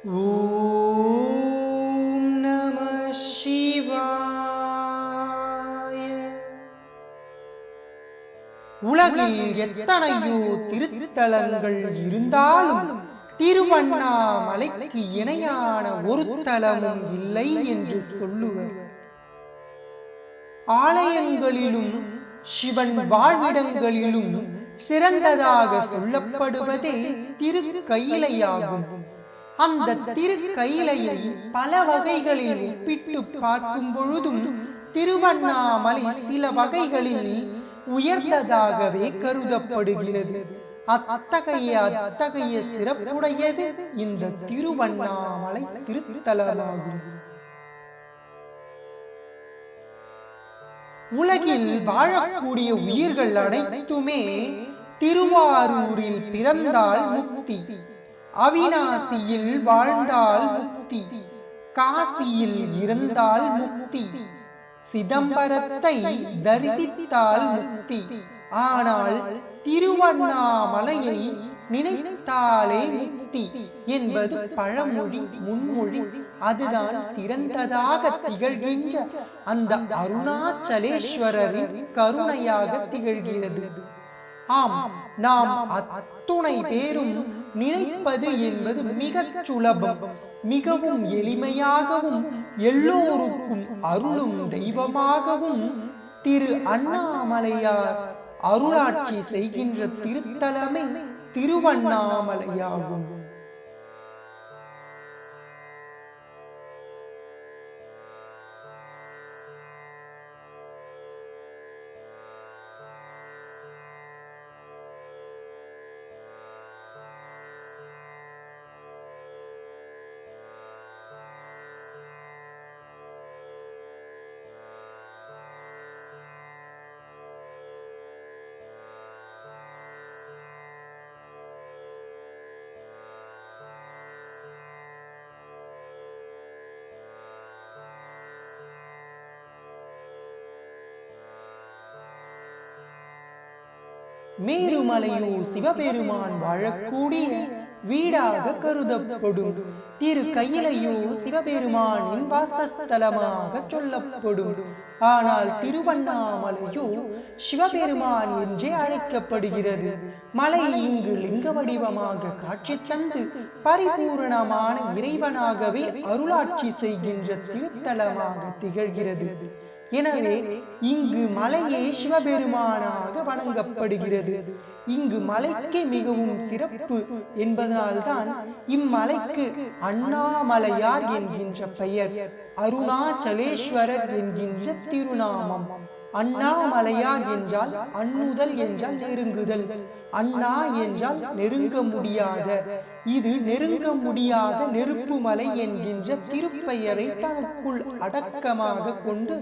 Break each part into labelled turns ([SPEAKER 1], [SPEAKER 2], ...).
[SPEAKER 1] ஓம் நம சிவாய. உலகில் எத்தனையோ திருத்தலங்கள் இருந்தாலும் திருவண்ணாமலைக்கு இணையான ஒரு தலமும் இல்லை என்று சொல்லுவர். ஆலயங்களிலும் சிவன் வாழ்விடங்களிலும் சிறந்ததாக சொல்லப்படுவதே திருக்கயிலையாகும். அந்த திருக்கயிலையை பல வகைகளில் ஒப்பிட்டு பார்க்கும் பொழுதும் திருவண்ணாமலை சில வகைகளில் உயர்ந்ததாகவே கருதப்படுகிறது. அத்தகைய சிறப்புடையது இந்த திருவண்ணாமலை திருத்தலமாகும். உலகில் வாழக்கூடிய உயிர்கள் அனைத்துமே திருவாரூரில் பிறந்தால் முக்தி, அவிநாசியில் வாழ்ந்தால் முக்தி, காசியில் இருந்தால் முக்தி, சிதம்பரத்தை தரிசித்தால் முக்தி. ஆனால் திருவண்ணாமலையை நினைத்தாலே முக்தி என்பது பழமொழி, முன்மொழி. அதுதான் சிறந்ததாக திகழ்கின்ற அந்த அருணாச்சலேஸ்வரரின் கருணையாக திகழ்கிறது. ஆம், நாம் அத்துணை பேரும் நினைப்பது என்பது மிகச் சுலபம், மிகவும் எளிமையாகவும் எல்லோருக்கும் அருளும் தெய்வமாகவும் திரு அண்ணாமலையார் அருளாட்சி செய்கின்ற திருத்தலமே திருவண்ணாமலையாகும். மேருமலையோ சிவபெருமான் வாழக்கூடிய வீடாக கருதப்படும். திருக்கயிலையோ சிவபெருமானின் வாசஸ்தலமாக சொல்லப்படும். ஆனால் திருவண்ணாமலையோ சிவபெருமான் என்றே அழைக்கப்படுகிறது. மலை இங்கு லிங்க வடிவமாக காட்சி தந்து பரிபூரணமான இறைவனாகவே அருளாட்சி செய்கின்ற திருத்தலமாக திகழ்கிறது. எனவே இங்கு மலையே சிவபெருமானாக வணங்கப்படுகிறது. இங்கு மலைக்கு மிகவும் சிறப்பு என்பதனால்தான் இம்மலைக்கு அண்ணாமலையார் என்கின்ற பெயர், அருணாச்சலேஸ்வரர் என்கின்ற திருநாமம். அண்ணாமலையார் என்றால் அண்ணுதல் என்றால் நெருங்குதல், அண்ணா என்றால் நெருங்க முடியாத. இது நெருங்க முடியாத நெருப்பு மலை என்கின்ற திருப்பெயரை தனக்குள் அடக்கமாக கொண்டு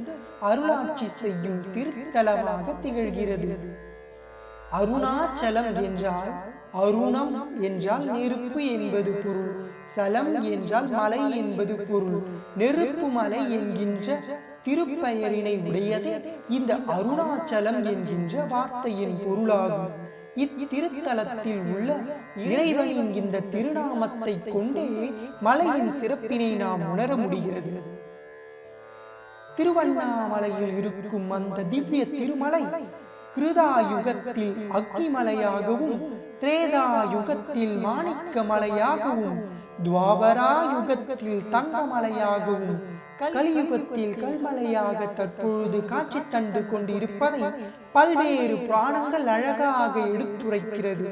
[SPEAKER 1] அருளாட்சி செய்யும் திருத்தலமாக திகழ்கிறது. அருணாச்சலம் என்றால் அருணம் என்றால் நெருப்பு என்பது பொருள், சலம் என்றால் மலை என்பது பொருள். நெருப்பு மலை என்கின்ற திருப்பெயரினை உடையதே இந்த அருணாச்சலம் என்கின்ற வார்த்தையின் பொருளாகும். இத்திருத்தலத்தில் உள்ள இறைவனின் இந்த திருநாமத்தை கொண்டே மலையின் சிறப்பினை நாம் உணர முடிகிறது. திருவண்ணாமலையில் இருக்கும் அந்த திவ்ய திருமலை கிருதா யுகத்தில் அக்னிமலையாகவும், திரேதா யுகத்தில் மாணிக்க மலையாகவும், துவாபரா யுகத்தில் தங்கமலையாகவும், கலியுகத்தில் கல்மலையாக தற்பொழுது காட்சி தந்து கொண்டிருப்பதை பல்வேறு புராணங்கள் அழகாக எடுத்துரைக்கிறது.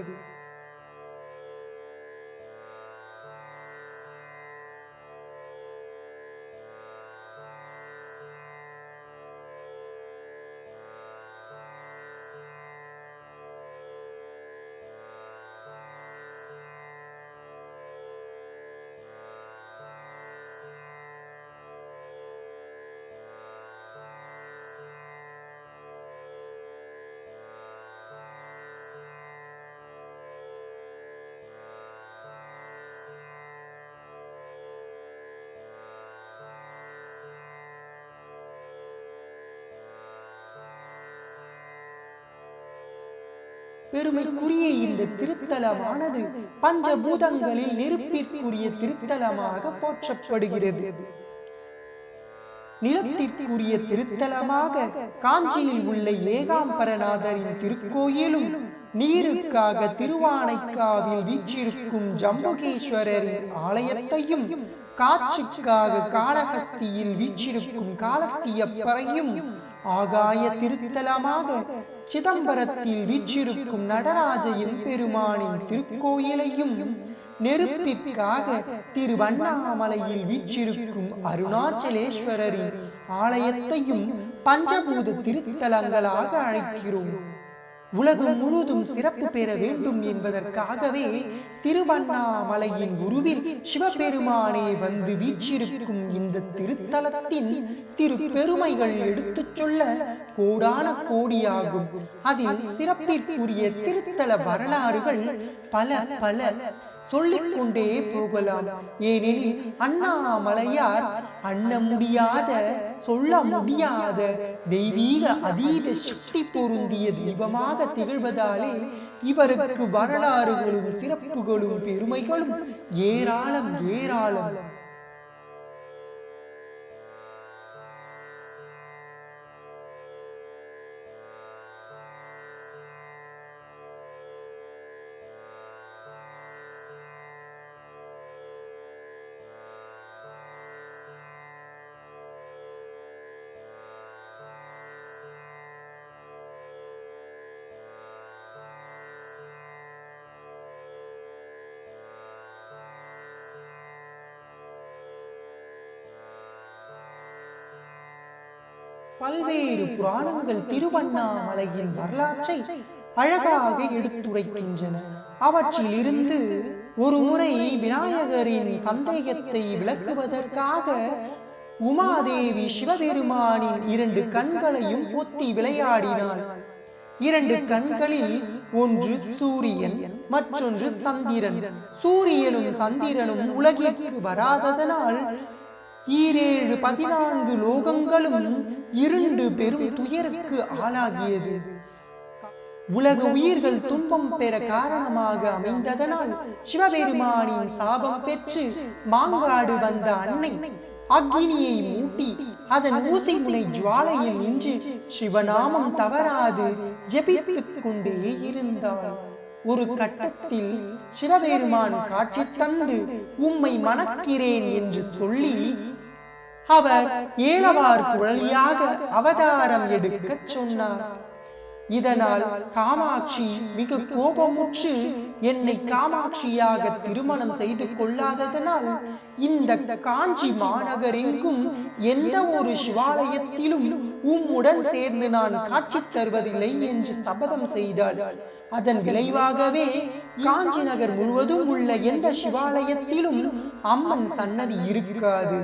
[SPEAKER 1] பெருமைக்குரிய இந்த திருத்தலமானது பஞ்சபூதங்களில் நெருப்பிற்குரிய திருத்தலமாக போற்றப்படுகிறது. நிலத்திற்குரிய திருத்தலமாக காஞ்சியில் உள்ள ஏகாம்பரநாதரின் திருக்கோயிலும், நீருக்காக திருவானைக்காவில் வீற்றிருக்கும் ஜம்புகேஸ்வரரின் ஆலயத்தையும், காட்சிக்காக காளஹஸ்தியில் வீற்றிருக்கும் காலத்தியப்பரையும், ஆகாய திருத்தலமாக சிதம்பரத்தில் வீற்றிருக்கும் நடராஜ எம்பெருமானின் திருக்கோயிலையும், நெருப்பிற்காக திருவண்ணாமலையில் வீற்றிருக்கும் அருணாச்சலேஸ்வரரின் ஆலயத்தையும் பஞ்சபூத திருத்தலங்களாக அழைக்கிறோம். உலகம் முழுதும் சிறப்பு பெற வேண்டும் என்பதற்காகவே திருவண்ணாமலையின் உருவில் சிவபெருமானே வந்து வீற்றிருக்கும் இந்த திருத்தலத்தின் திருப்பெருமைகள் எடுத்துச் சொல்ல கோடான கோடியாகும். அதில் சிறப்பிற்குரிய திருத்தல வரலாறுகள் பல பல சொல்லிக்கொண்டே போகலாம். ஏனெனில் அண்ணாமலையார் அண்ண முடியாத, சொல்ல முடியாத தெய்வீக அதீத சக்தி பொருந்திய தெய்வமாக திகழ்வதாலே இவருக்கு வரலாறுகளும் சிறப்புகளும் பெருமைகளும் ஏராளம் ஏராளம். பல்வேறு புராணங்கள் திருவண்ணாமலையின் வரலாற்றை அழகாக எடுத்துரைக்கின்றன. அவற்றில் இருந்து ஒரு முறை விநாயகரின் சந்தேகத்தை விளக்குவதற்காக உமாதேவி சிவபெருமானின் 2 கண்களையும் பொத்தி விளையாடினாள். 2 கண்களில் ஒன்று சூரியன், மற்றொன்று சந்திரன். சூரியனும் சந்திரனும் உலகிற்கு வராததனால் 14 லோகங்களும் இருண்டு பெரும் துயருக்கு ஆளாகியது. உலக உயிர்கள் துன்பம் பெற காரணமாக அமைந்ததனால் சிவபெருமானின் சாபம் பெற்று மாங்காடு வந்த அன்னை அக்னியை மூட்டி அதன் ஊசி முனை ஜுவாலையில் நின்று சிவநாமம் தவறாது ஜெபித்துக் கொண்டே இருந்தாள். ஒரு கட்டத்தில் சிவபெருமான் காட்சி தந்து உம்மை மணக்கிறேன் என்று சொல்லி அவர் ஏலவார் குழலியாக அவதாரம் எடுக்க சொன்னார். இதனால் காமாட்சி மிக கோபமுற்று என்னை காமாட்சியாக திருமணம் செய்து கொள்ளாததனால் இந்த காஞ்சி மாநகரெங்கும் எந்த ஒரு சிவாலயத்திலும் உம்முடன் சேர்ந்து நான் காட்சி தருவதில்லை என்று சபதம் செய்தாள். அதன் விளைவாகவே காஞ்சி நகர் முழுவதும் உள்ள எந்த சிவாலயத்திலும் அம்மன் சன்னதி இருக்காது.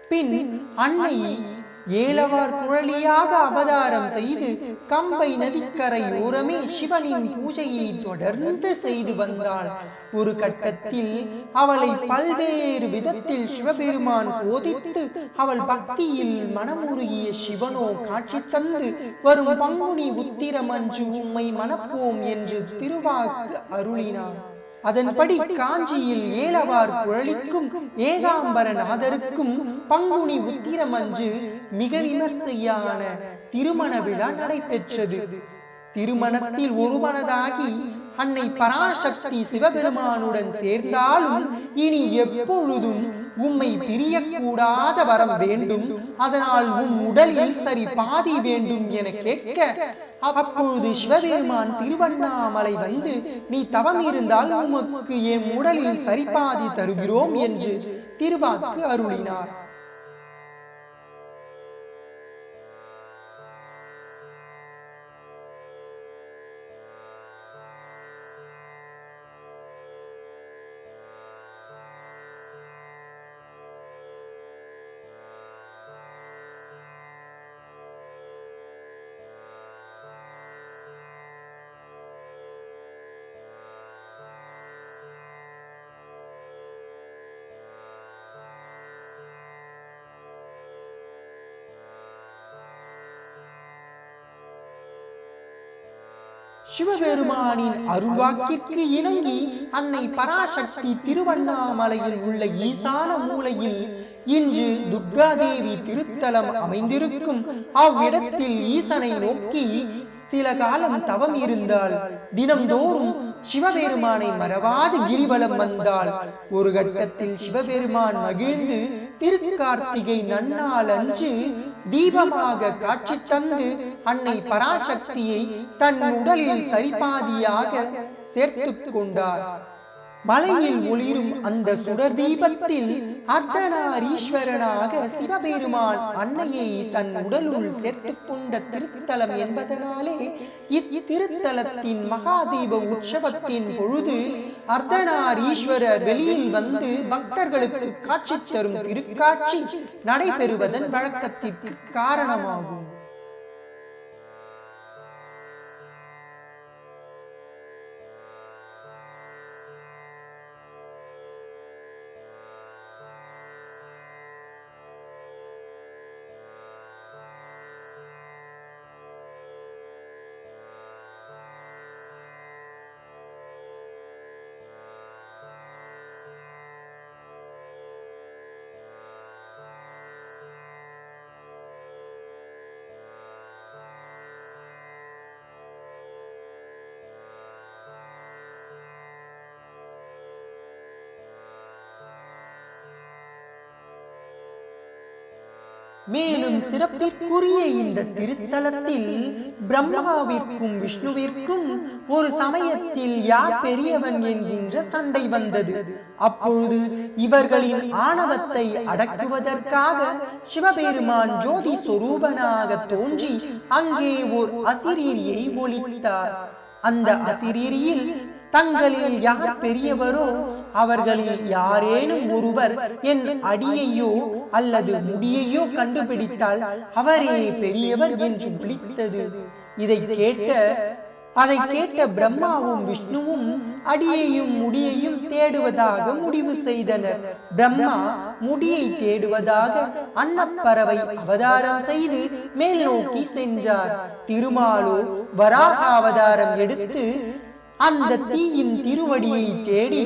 [SPEAKER 1] பின் அன்னை ஏலவார் குழலியாக அவதாரம் செய்து கம்பை நதிக்கரையோரமே சிவனின் பூஜையை தொடர்ந்து செய்து வந்தாள். ஒரு கட்டத்தில் அவளை பல்வேறு விதத்தில் சிவபெருமான் சோதித்து அவள் பக்தியில் மனமுருகிய சிவனோ காட்சி தந்து வரும் பங்குனி உத்திரமன்று உம்மை மணப்போம் என்று திருவாக்கு அருளினார். அதன்படி காஞ்சியில் ஏலவார் குழலிக்கும் ஏகாம்பரநாதருக்கும் பங்குனி உத்திரமன்று மிக விமர்சையான திருமண விழா நடைபெற்றது. திருமணத்தில் ஒருமனதாகி அன்னை பராசக்தி சிவபெருமானுடன் சேர்ந்தாலும் இனி எப்பொழுதும் உம்மை பிரியக்கூடாத வரம் வேண்டும், அதனால் உம் உடலில் சரி பாதி வேண்டும் என கேட்க, அப்பொழுது சிவபெருமான் திருவண்ணாமலை வந்து நீ தவம் இருந்தால் உமக்கு என் உடலில் சரிபாதி தருகிறோம் என்று திருவாக்கு அருளினார். சிவபெருமானின் அருள்வாக்கிற்கு இணங்கி அன்னை பராசக்தி திருவண்ணாமலையில் உள்ள ஈசான மூலையில் இன்று துர்காதேவி திருத்தலம் அமைந்திருக்கும் அவ்விடத்தில் ஈசனை நோக்கி சில காலம் தவம் இருந்தால் தினம்தோறும் சிவபெருமானை மறவாது கிரிவலம் வந்தால் ஒரு கட்டத்தில் சிவபெருமான் மகிழ்ந்து திருக்கார்த்திகை நன்னாள் அன்று தீபமாக காட்சி தந்து அன்னை பராசக்தியை தன் உடலில் சரிபாதியாக சேர்த்து கொண்டார். மலையில் ஒளிரும் அந்த சுடர் தீபத்தில் அர்த்தநாரீஸ்வரனாக சிவபெருமான் அன்னையை தன் உடலுள் சேர்த்து கொண்ட திருத்தலம் என்பதனாலே இத்திருத்தலத்தின் மகாதீப உற்சவத்தின் பொழுது அர்த்தநாரீஸ்வரர் வெளியில் வந்து பக்தர்களுக்கு காட்சி தரும் திருக்காட்சி நடைபெறுவதன் வழக்கத்திற்கு காரணமாகும். மேலும் சிறப்பிற்குரிய இந்த திருத்தலத்தில் பிரம்மாவிற்கும் விஷ்ணுவிற்கும் ஒரு சமயத்தில் யார் பெரியவன் என்கின்ற சண்டை வந்தது. அப்பொழுது இவர்களின் ஆணவத்தை அடக்குவதற்காக சிவபெருமான் ஜோதி சொரூபனாக தோன்றி அங்கே ஓர் அசிரீரியை ஒலித்தார். அந்த அசிரீரியில் தங்களில் யார் பெரியவரோ அவர்களில் யாரேனும் ஒருவர் என் அடியையோ அல்லது முடியையோ கண்டுபிடித்தால் அவரே பெரியவர் என்று விழித்தது. அதை கேட்ட பிரம்மாவும் விஷ்ணுவும் அடியையும் முடியையும் தேடுவதாக முடிவு செய்தனர். பிரம்மா முடியை தேடுவதாக அன்னப்பறவை அவதாரம் செய்து மேல் நோக்கி சென்றார். திருமாலோ வராக அவதாரம் எடுத்து அந்த தீயின் திருவடியை தேடி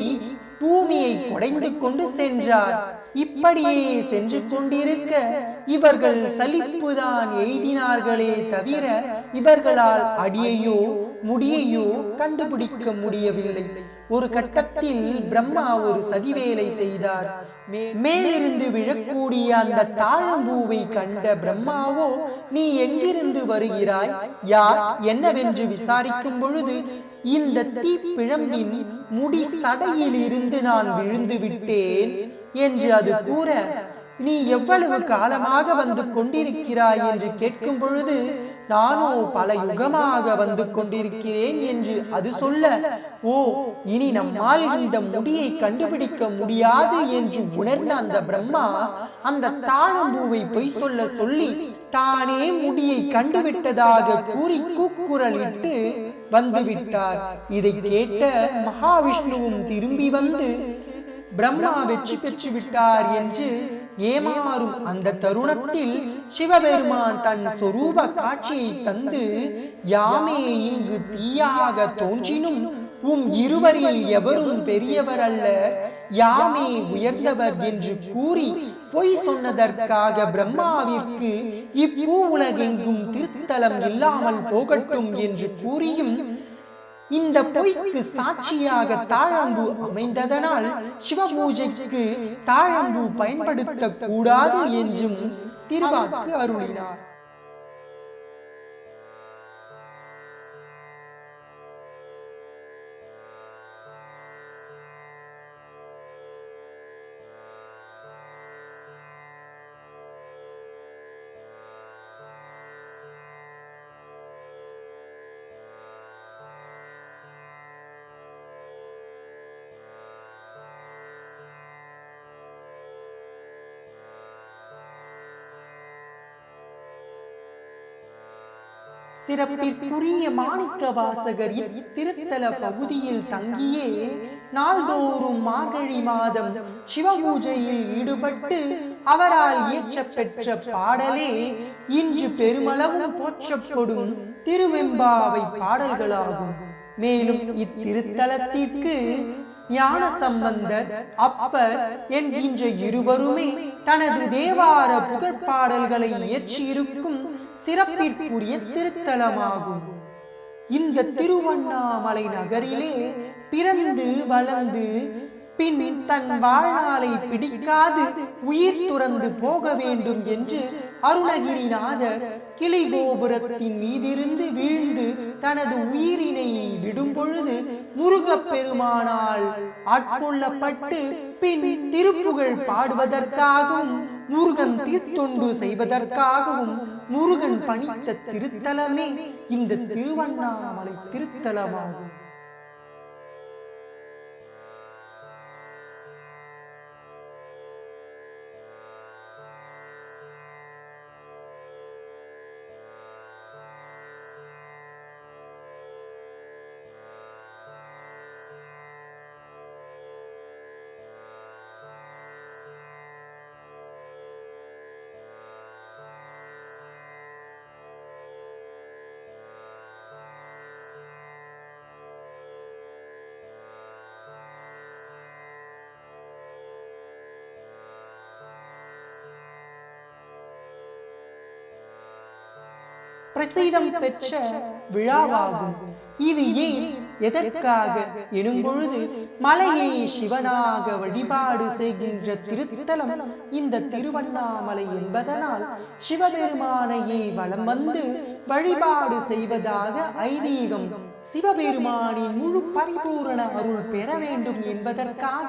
[SPEAKER 1] பூமியை குடைந்து கொண்டு சென்றார். இப்படியே சென்று கொண்டிருக்க இவர்கள் சலிப்புதான் எய்தினார்களே தவிர இவர்களால் அடியையோ முடியையோ கண்டுபிடிக்க முடியவில்லை. ஒரு கட்டத்தில் பிரம்மா ஒரு சதிவேலை செய்தார். மேலிருந்து விழக்கூடிய அந்த தாழம்பூவை கண்ட பிரம்மாவோ, நீ எங்கிருந்து வருகிறாய், யார் என்னவென்று விசாரிக்கும் பொழுது, இந்த தீப்பிழம்பின் முடி சடையில் இருந்து நான் விழுந்து விட்டேன் என்று அது கூற, நீ எவ்வளவு காலமாக வந்து கொண்டிருக்கிறாய் என்று கேட்கும் பொழுது, நானோ பல யுகமாக வந்து கொண்டிருக்கிறேன் என்று அது சொல்ல, ஓ, இனி நம்மால் இந்த முடியை கண்டுபிடிக்க முடியாது என்று உணர்ந்த அந்த பிரம்மா அந்த தாழம்பூவை பொய் சொல்ல சொல்லி தானே முடியை கண்டுவிட்டதாக கூறி கூக்குரலிட்டு வந்துவிட்டார். இதை கேட்ட மகாவிஷ்ணுவும் திரும்பி வந்து பிரம்மா வெற்றி பெற்று விட்டார் என்று ஏமாறும் அந்த தருணத்தில் சிவபெருமான் தன் சொரூப காட்சியை தந்து, யாமே இங்கு தீயாக தோன்றினும் இருவரில் எவரும் பெரியவர் அல்ல, யாமே உயர்ந்தவர் என்று கூறி பொய் சொன்னதற்காக பிரம்மாவிற்கு இப்பூ உலகெங்கும் திருத்தலம் இல்லாமல் போகட்டும் என்று கூறியும், இந்த பொய்க்கு சாட்சியாக தாழம்பூ அமைந்ததனால் சிவபூஜைக்கு தாழம்பூ பயன்படுத்த கூடாது என்றும் திருவாக்கு அருளினார். சிறப்பிற்குரிய மாணிக்க வாசகர் இத்திருத்தல பகுதியில் தங்கியே நாள்தோறும் மார்கழி மாதம் சிவபூஜையில் ஈடுபட்டு அவரால் இயற்ற பெற்ற பாடலே இன்று பெருமளவும் போற்றப்படும் திருவெம்பாவை பாடல்களாகும். மேலும் இத்திருத்தலத்திற்கு ஞான சம்பந்தர், அப்பர் என்கின்ற இருவருமே தனது தேவார புகழ்பாடல்களை இயற்றியிருக்கும் சிறப்பிற்குரிய திருத்தலமாகும். இந்த திருவண்ணாமலை நகரிலே பிறந்து வளர்ந்து பின் தன் வாழ்நாளை பிடிக்காது உயிர் துறந்து போக வேண்டும் என்று அருணகிரிநாதர் கிளை கோபுரத்தின் மீதிருந்து வீழ்ந்து தனது உயிரினை விடும் பொழுது முருகப்பெருமானால் ஆட்கொள்ளப்பட்டு பின் திருப்புகழ் பாடுவதற்காகவும் முருகன் தீர்த்தொண்டு செய்வதற்காகவும் முருகன் பணித்த திருத்தலமே இந்த திருவண்ணாமலை திருத்தலமாகும். பிரசித்தம் பெற்ற விழாவாகும். இது ஏன் எதற்காக எனும் பொழுது மலையை சிவனாக வழிபாடு செய்கின்ற திருத்தலம் இந்த திருவண்ணாமலை என்பதனால் சிவபெருமானையே வலம் வந்து வழிபாடு செய்வதாக ஐதீகம். சிவபெருமானின் முழு பரிபூரண அருள் பெற வேண்டும் என்பதற்காக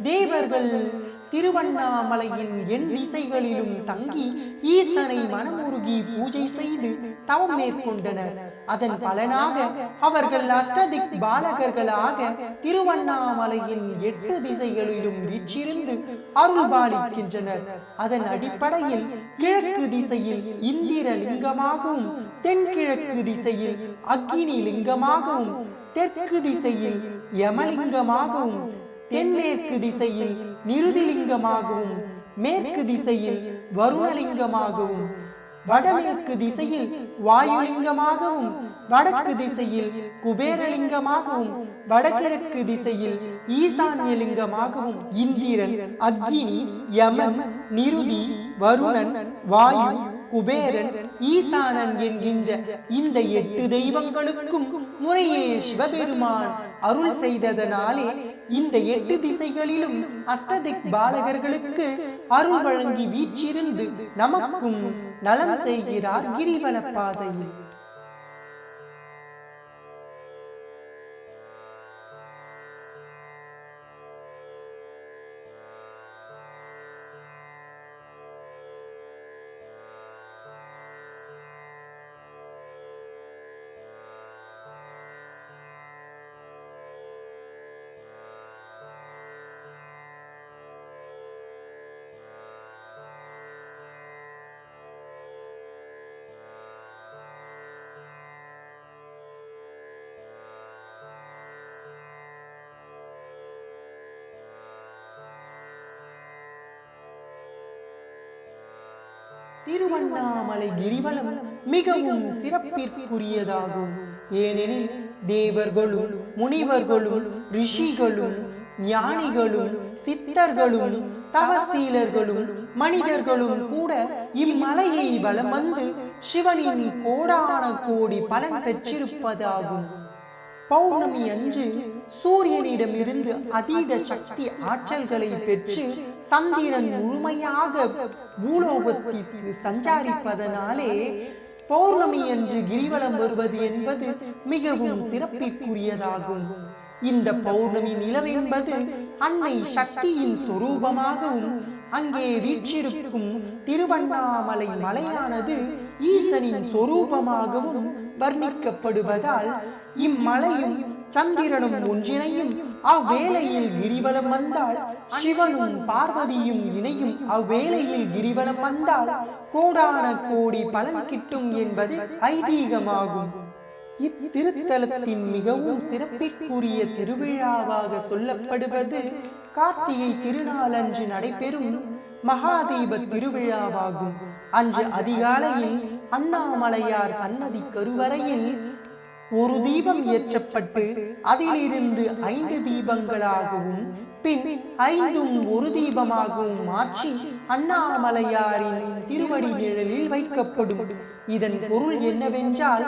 [SPEAKER 1] தேவர்கள் திருவண்ணாமலையின் எண் திசைகளிலும் தங்கி ஈசனை மனமுருகி பூஜை செய்து தவம் மேற்கொண்டனர். அதன் பலனாக அவர்கள் அஷ்டதிக் பாலகர்களாக திருவண்ணாமலையின் 8 திசைகளிலும் வீற்றிருந்து அருள் பாலிக்கின்றனர். அதன் அடிப்படையில் கிழக்கு திசையில் இந்திர லிங்கமாகவும், தென்கிழக்கு திசையில் அக்னி லிங்கமாகவும், தெற்கு திசையில் யமலிங்கமாகவும், தென்மேற்கு திசையில் நிருதிலிங்கமாகவும், மேற்கு திசையில் வருணலிங்கமாகவும், வடமேற்கு திசையில் வாயுலிங்கமாகவும், வடக்கு திசையில் குபேரலிங்கமாகவும், வடகிழக்கு திசையில் ஈசான்யலிங்கமாகவும் இந்திரன், அக்னி, யமன், நிருதி, வருணன், வாயு, குபேரன், ஈசானன் என்கின்ற இந்த 8 தெய்வங்களுக்கும் முறையே சிவபெருமான் அருள் செய்ததனாலே இந்த 8 திசைகளிலும் அஷ்டதிக் பாலகர்களுக்கு அருள் வழங்கி வீற்றிருந்து நமக்கும் நலம் செய்கிறார் கிரிவல பாதையில். திருவண்ணாமலை கிரிவலம் மிகவும் சிறப்பிற்குரியதாகும். ஏனெனில் தேவர்களும் முனிவர்களும் ரிஷிகளும் ஞானிகளும் சித்தர்களும் தவசீலர்களும் மனிதர்களும் கூட இம்மலையை வலம் வந்து சிவனின் கோடான கோடி பலன் பெற்றிருப்பதாகும். பௌர்ணமி அன்று சூரியனிடமிருந்து அதீத சக்தி ஆற்றல்களை பெற்று சந்திரன் முழுமையாக பூலோகத்திற்கு சஞ்சாரிப்பதனாலே பௌர்ணமி அன்று கிரிவலம் வருவது என்பது மிகவும் சிறப்பிற்குரியதாகும். இந்த பௌர்ணமி நிலவென்பது அன்னை சக்தியின் சொரூபமாகவும் அங்கே வீற்றிருக்கும் திருவண்ணாமலை மலையானது ஈசனின் சொரூபமாகவும் வர்ணிக்கப்படுவதால் இம்மலையும் சந்திரனும் ஒன்றினையும் அவ்வேளையில் கிரிவலம் வந்தால் சிவனும் பார்வதியும் இணையும் அவ்வேளையில் கிரிவலம் வந்தால் கோடான கோடி பலன் கிட்டும் என்பது ஐதீகமாகும். இத்திருத்தலத்தின் மிகவும் சிறப்பிற்குரிய திருவிழாவாக சொல்லப்படுவது கார்த்திகை திருநாளன்று நடைபெறும் மகாதீப திருவிழாவாகும். அன்று அதிகாலையில் அண்ணாமலையார் சன்னதி கருவறையில் ஒரு தீபம் ஏற்றப்பட்டு அதிலிருந்து 5 தீபங்களாகவும் பின் 5ம் ஒரு தீபமாகவும் மாற்றி அண்ணாமலையாரின் திருவடி நிழலில் வைக்கப்படும். இதன் பொருள் என்னவென்றால்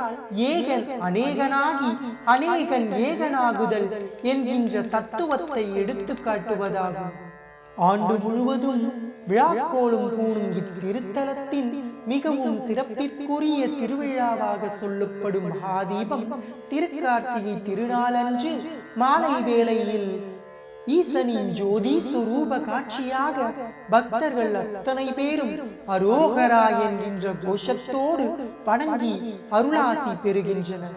[SPEAKER 1] ஏகன் அநேகனாகி அநேகன் ஏகனாகுதல் என்கின்ற தத்துவத்தை எடுத்து காட்டுவதாகும். ஆண்டு முழுவதும் விழாக்கோளும் பூணும் இத்திருத்தலத்தின் மிகவும் சிறப்பிற்குரிய திருவிழாவாக சொல்லப்படும் மகாதீபம் திருக்கார்த்திகை திருநாளன்று மாலை வேளையில் ஈசனின் ஜோதி சுரூப காட்சியாக பக்தர்கள் அத்தனை பேரும் அரோகரா என்கின்ற கோஷத்தோடு வணங்கி அருளாசி பெறுகின்றனர்.